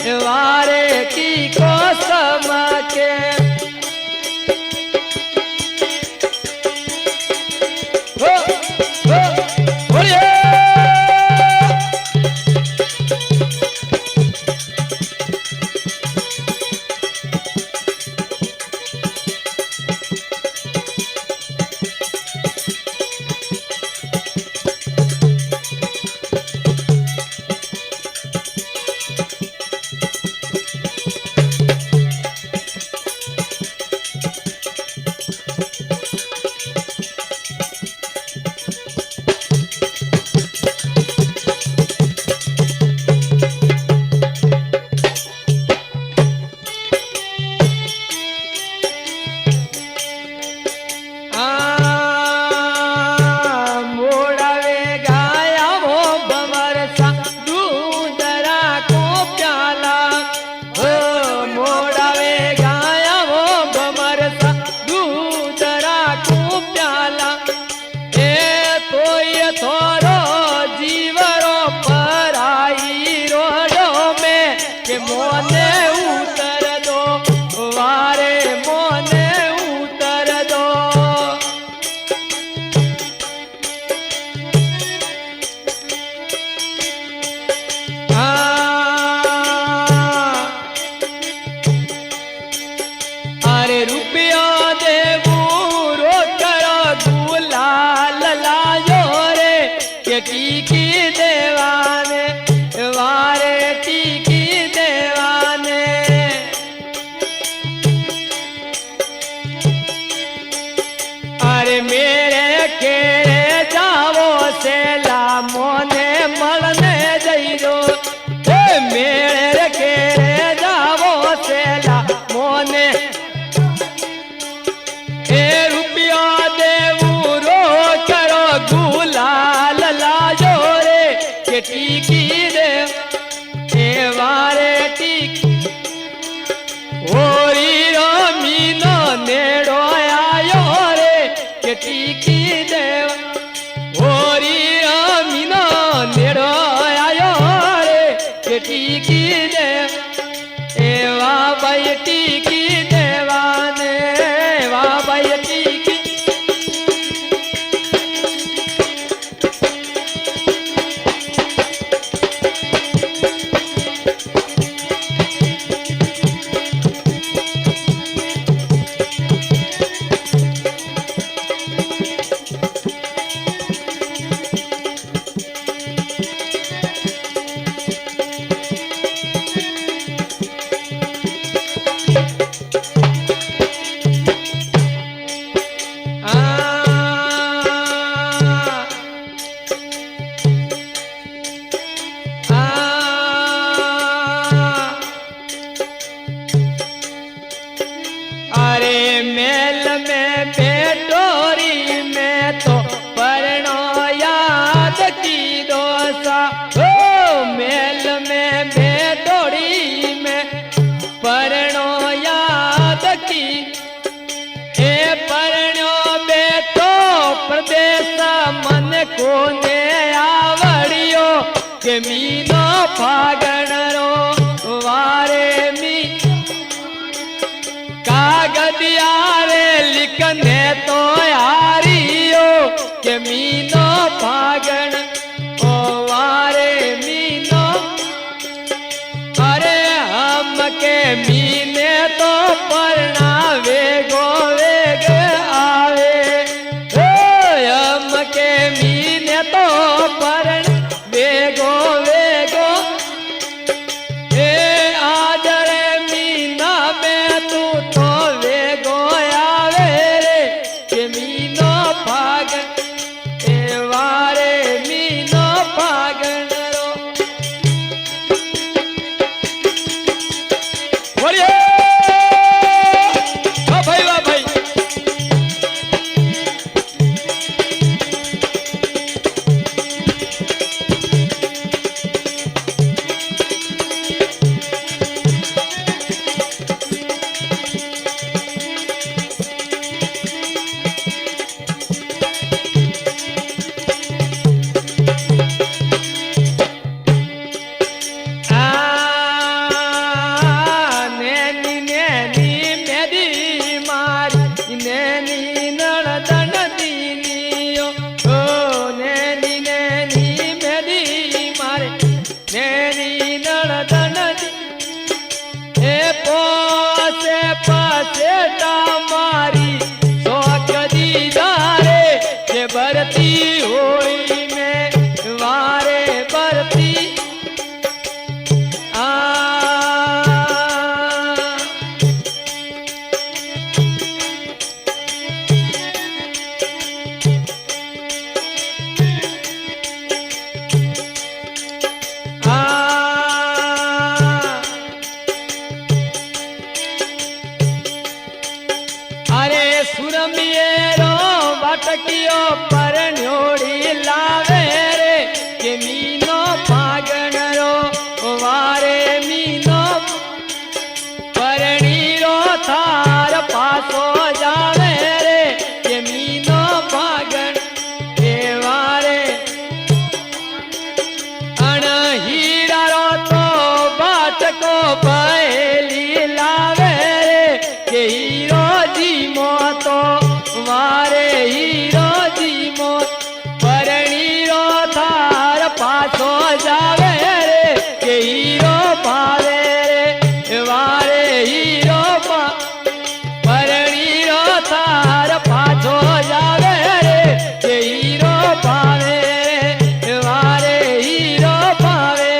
वारे की कसम के हो हो बोलिए मोने उतर दो वारे मोने उतर दो अरे रुपया देवू रो करो गुलाल लायो रे के टीकी देवाने वारे टीकी मेरे केरे जावो से मोने मलने जइरो मेरे केरे जावो से मोने रुपया देवू रो करो गुलाल लाजो रे के टीकी दे वारे टीकी ओरी रो मीनो नेड़ो आयो के टीकी देव ओरी मीनो नेड़ो आयो रे के टीकी देव एवा भाई टीकी देवाने वा भाई टीकी मेल में बेटोरी में तो परनो याद की दोसा ओ मेल में बेटोरी में परनो याद की ए परनो बेटो प्रदेश मन को ने आवड़ियो के मीनो फागण रो वारे मी कागदियारे लिखने तो यारियो के मीनो फागण ओ वारे मीनो अरे हम के मीने तो परनावे गो वेग आवे हम के मीने तो परण वेगो वेगो आज रे मीना में तू तो वेगो आवे रे के मीनो फागण वारे मीनो फागण रो बोलिए को पहेली लावे रे के हीरो जी मो तो मारे हीरो जी मो परणी रो थार पाछो जावे रे के हीरो पावे रे वारे हीरो परणी रो थार पाछो जावे रे के हीरो पावे रे वारे हीरो पावे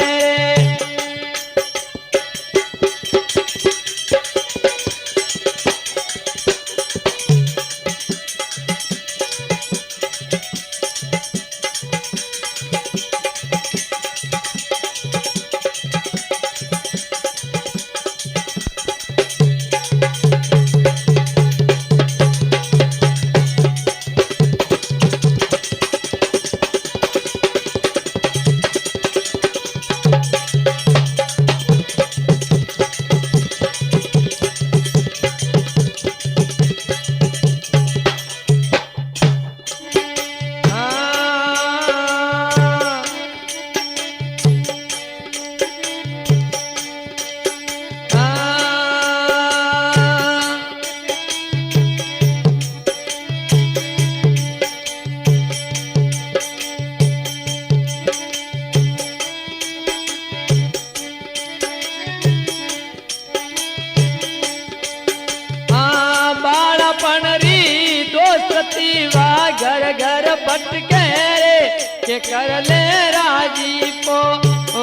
वा घर घर भटके रे के कर ले राजी पो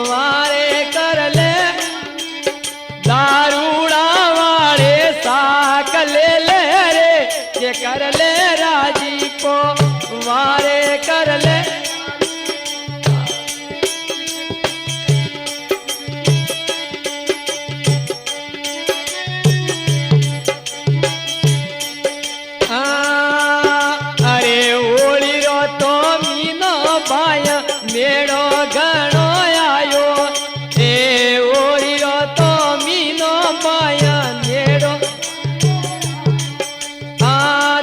वारे कर ले दारूड़ा वाले साक ले ले रे के कर ले राजी पो वारे कर ले मेड़ो घणो आयो ए ओरियो तो मीनो पाया नेड़ो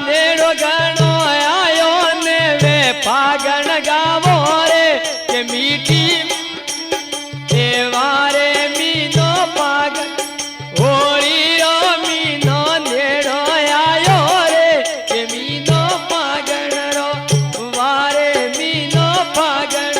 नेड़ो घणो आयो ने वे फागण गावो रे के मीठी ए वारे मीनो फागण ओरियो मीनो नेड़ो आयो रे के मीनो फागण रो वारे मीनो फागण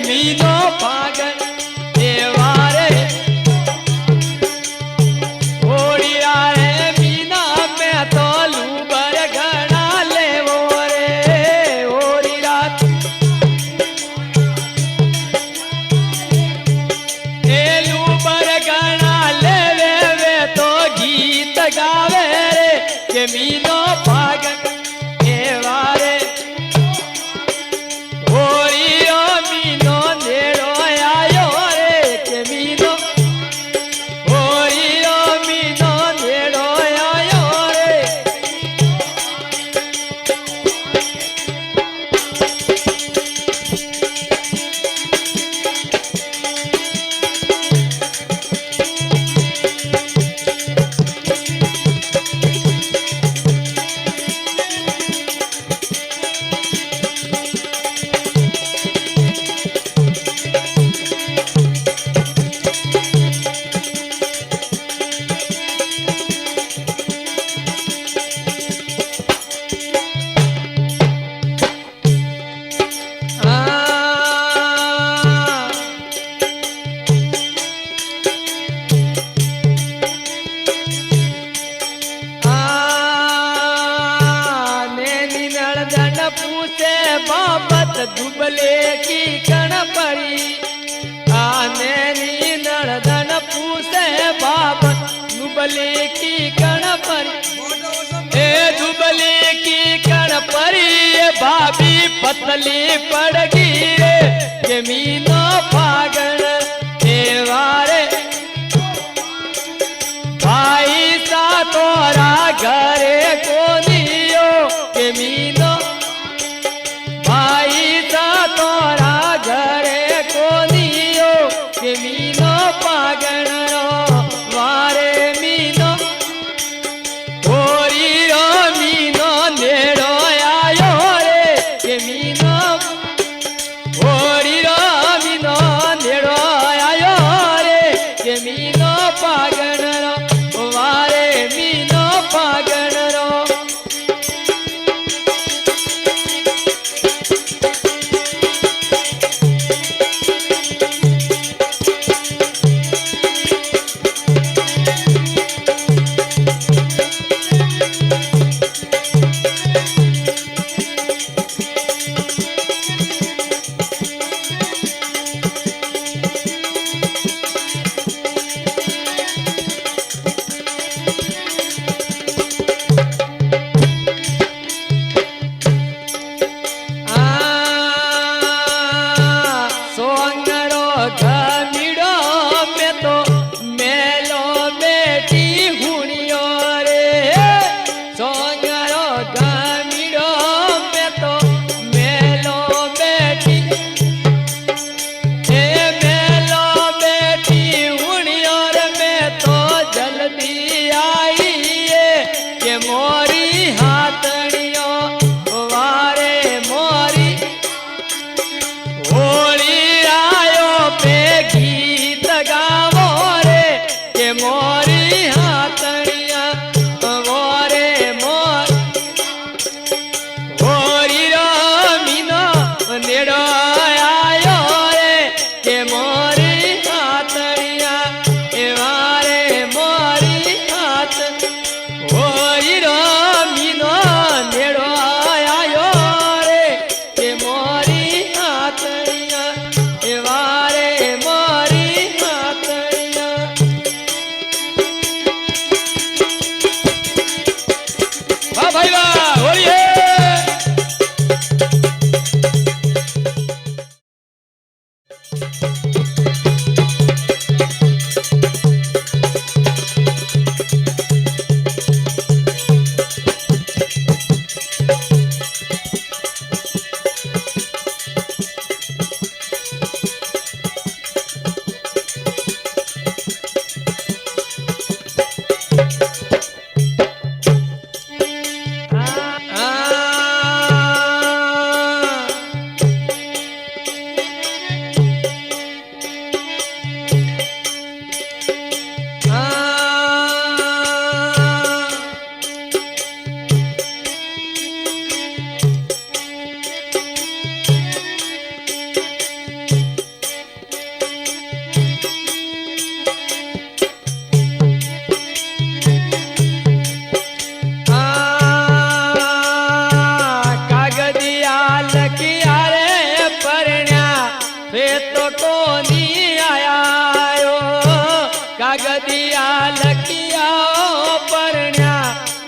मीनो फागण देवारे ओड़िया रे मीना में तो लूबर घना लेवो रे ओड़िया ए लूबर घना लेवे वे तो गीत गावे रे के मीनो फागण देवारे बाबत दुबले की कण परी आने नी नड़दन पूसे बाबत दुबले की कण परी ए दुबले की कण परी ये भाभी पतली पड़ गई रे के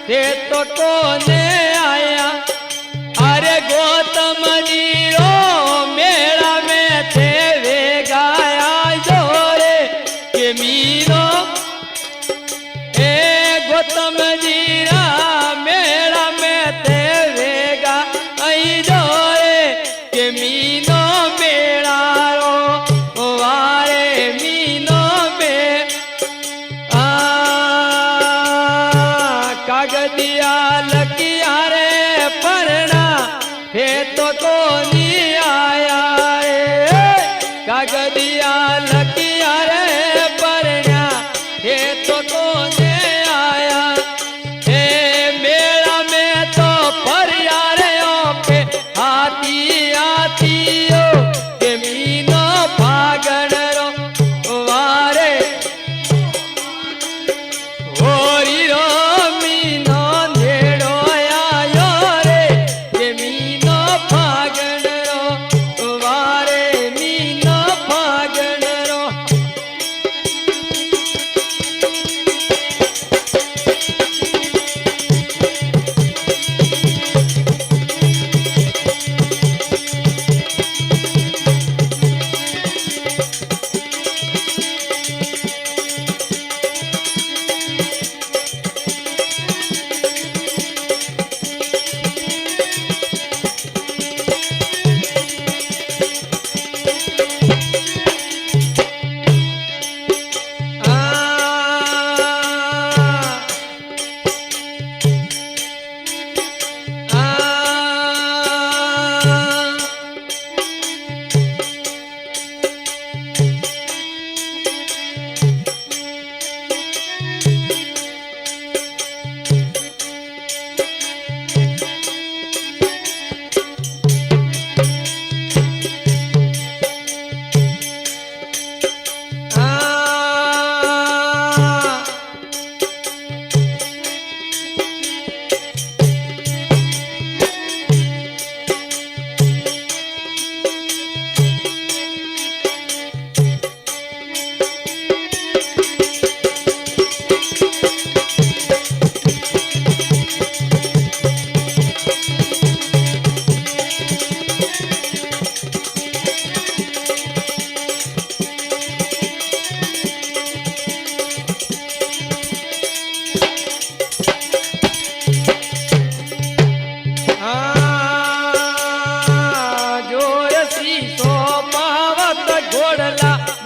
ते तो कोने आया अरे गौतम जी रो मेला में थे वे गाया जोरे के मीनो ए गौतम जी रा मेला में थे वे गाई जोरे के मीनो मेला रो वारे मीनो में कागदिया लकिया रे परना हे तो कोनी आया रे कागदिया लकिया रे परना हे तो कोने आया हे मेला में तो परिया रे पे हाथी हाथियो के मीनो भागण रो वारे होरी रो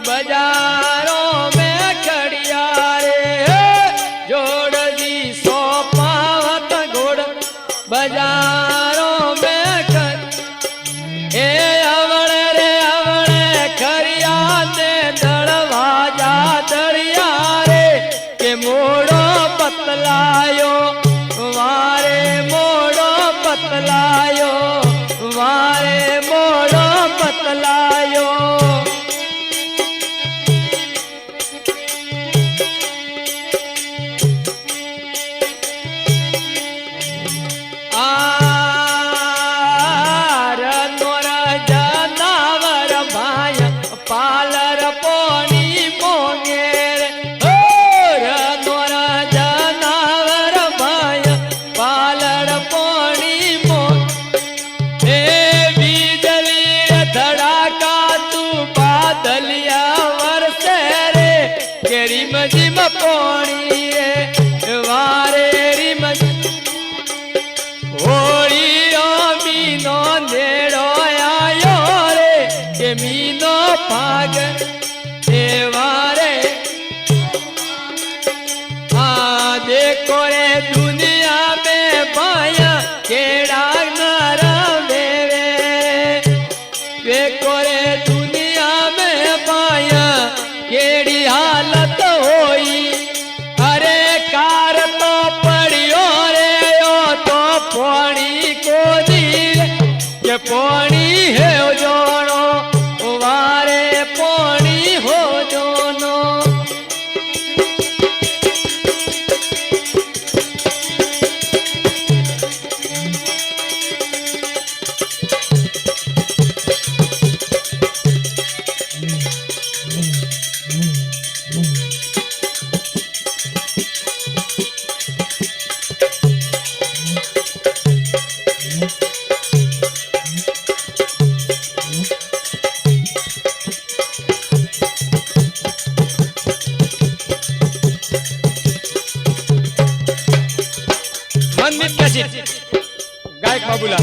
बाजारों में खड़िया रे जोड़ दी सो पावत घोड़ बाजारों में खड़ ए अवण रे अवण खरिया ने दड़वा जा दड़िया रे के मोड़ो बतलायो वारे मोड़ो बतलायो वारे मोड़ो बतलायो झिम पोणी रे वारे रिम होळीओ मीनो नेड़ो आयो रे के मीनो भाग वारे देखो रे दुनिया में माया केड़ा नर वेवे देखो रे दुनिया में माया केड़ी हालत होई अरे कार तो पड़ियो रे ओ तो पानी को दी के पानी है जोनो वारे पानी हो जोनो मनमीत कैसेट गायक बाबूला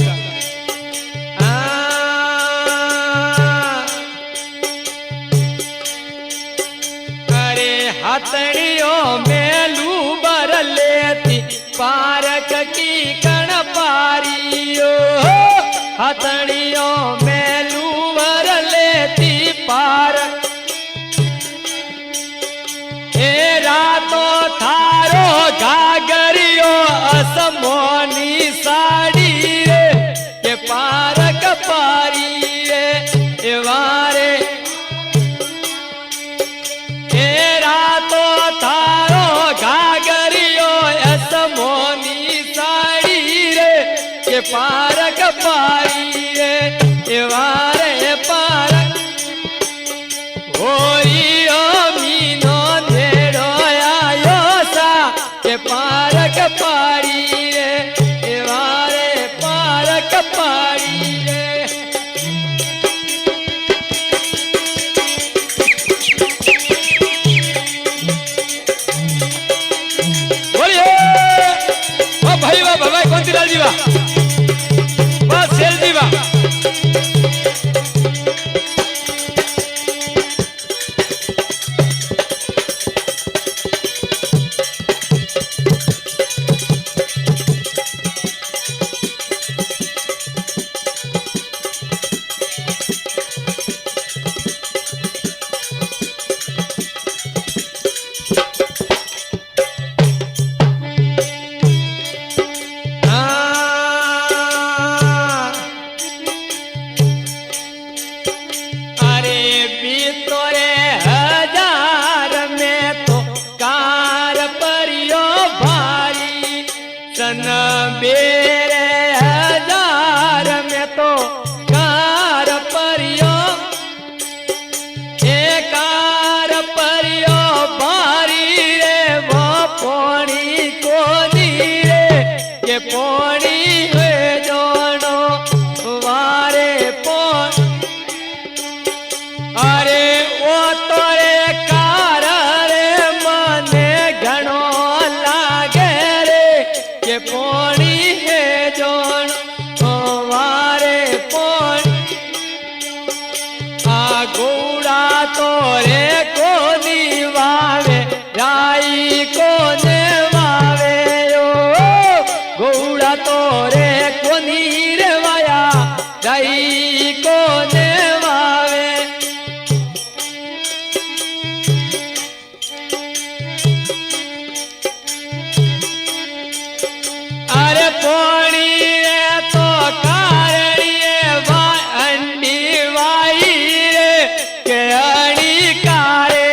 अरे हथड़ियों में लूबर लेती पारक की कण पारियो हथड़ियों में लूबर लेती पारक ए रातो थारो घाघरियो असमोनी साड़ी रे के पारक पारी रे वारे ए रातो थारो घाघरियो असमोनी साड़ी रे के पारक पारी रे वारे पारक होइयो मीनो नेड़ो आयो सा के पारक पारी रे वारे पारक पारी रे बोलिए वाह भाई कौंतीलाल जी वाह वाह सेल जी वाह बेरे हजार में तो कार परियो कार परियो बारी रे वो पोनी को दी रे के पोनी हुए जोनो वारे पोन अरे वो तोरे कार रे मने घणो लागे रे के पोनी है जोन वारे पोन आ गोड़ा तोरे को वावे राई को वावे ओ गोड़ा तोरे को रे वाया राई को वावे अरे पोनी रे तो कारणी अंडी वाई रे के अड़ी कारे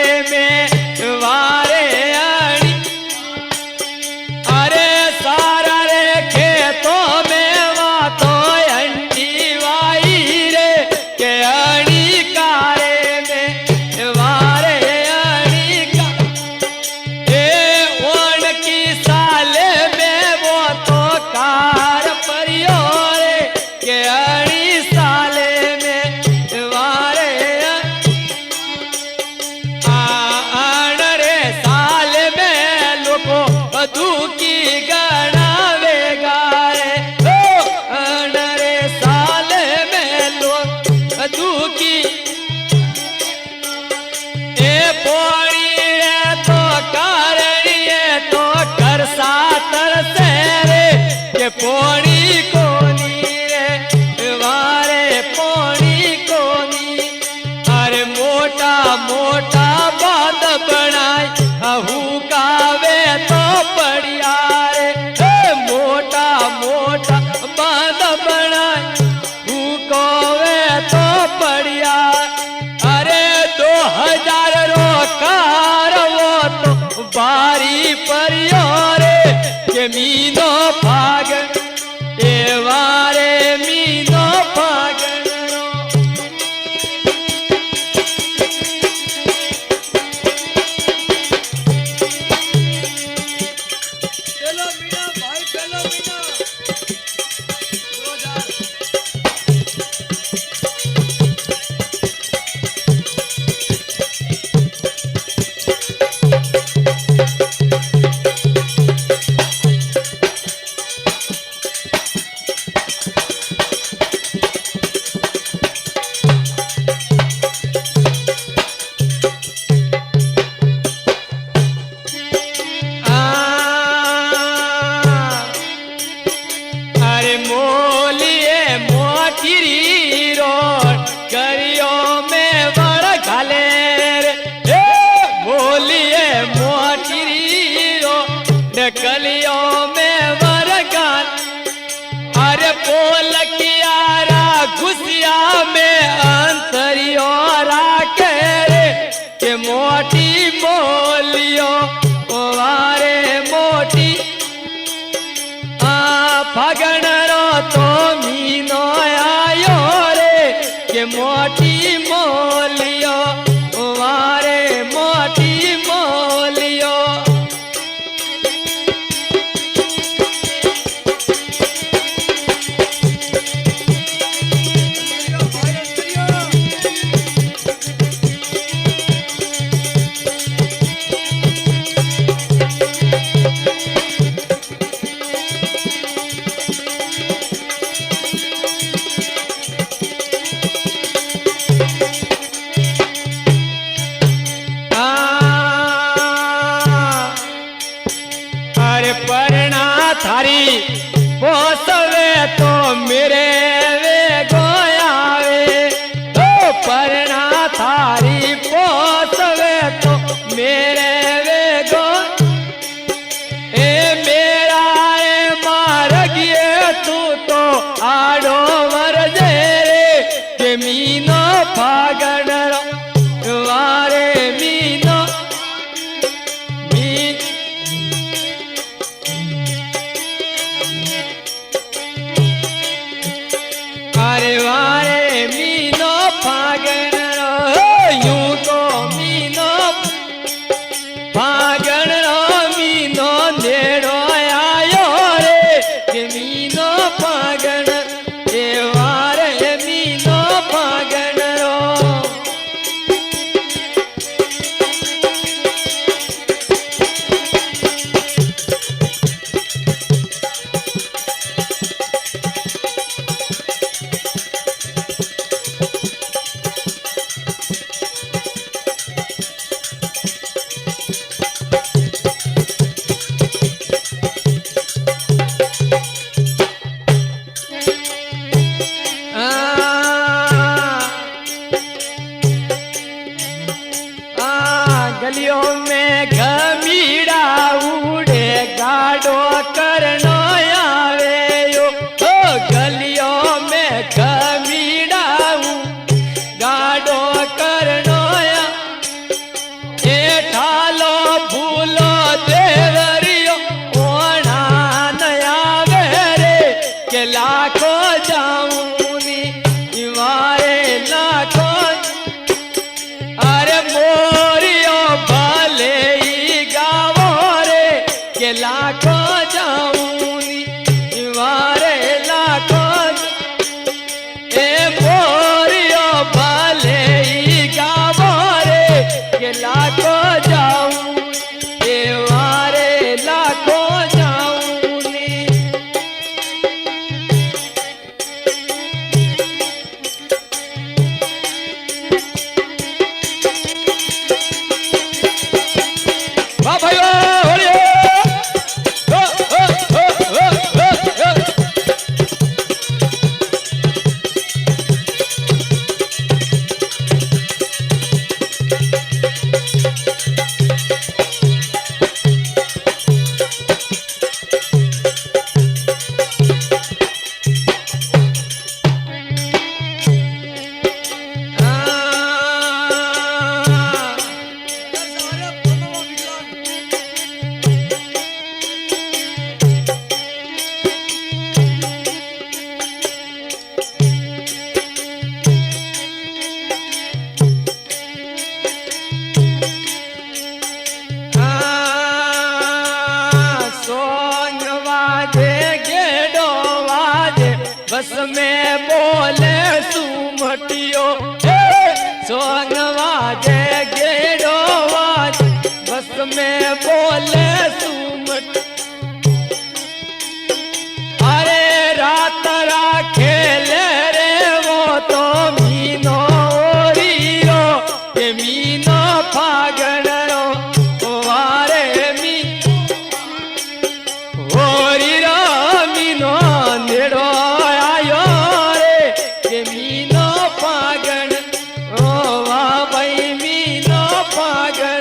पोणी कोनी रे वारे पोणी कोनी अरे मोटा मोटा बांध बनाई हुकावे तो बढ़िया रे मोटा मोटा बांध बनाई हुकावे तो बढ़िया अरे 2000 रो कार वो तो बारी परियो रे के मीनो फागण ए वारे मीनो फागण चलो मीना भाई चलो मीना 2000 कलियों में वरगान अरे बोल कियारा घुसिया में अंतरियो राखे रे के मोटी बोलियो वारे मोटी फगण रो तो मीनो आयो रे के मोटी मोलियो वारे मोटी मोलियो थारी पोसवे तो मेरे वे गोयावे तो परना थारी पोसवे तो मेरे वे गो ए मेरा ए मार गिए तू तो आड़ो मर जे रे के मीनो फागण वारे मीनो अरे वारे मीनो फागण यूं तो मीनो फागण मीनो नेड़ो आयो रे के मीनो फागण ए वारे मीनो फागण गलियों में घमीड़ा उड़े गाड़ो करनो आवे यो ओ गलियों में घमीड़ा गाड़ो करनो ए ठालो भूलो देवरियो ओणा नया वेरे के लाखो जाऊनी इवारे लाखो अरे मोरियो भले ही गावो रे के लाखो जाओ सुमटियो सोंग वाजे गेड़ो वाज बस में बोले सुमट अरे रात रा खेले रे वो तो मीनो रीरो के मीनो फागण रो वारे मी ओरी रो मीनो नेड़ो आयो रे के मीनो फागण ओ वा भाई मीनो फागण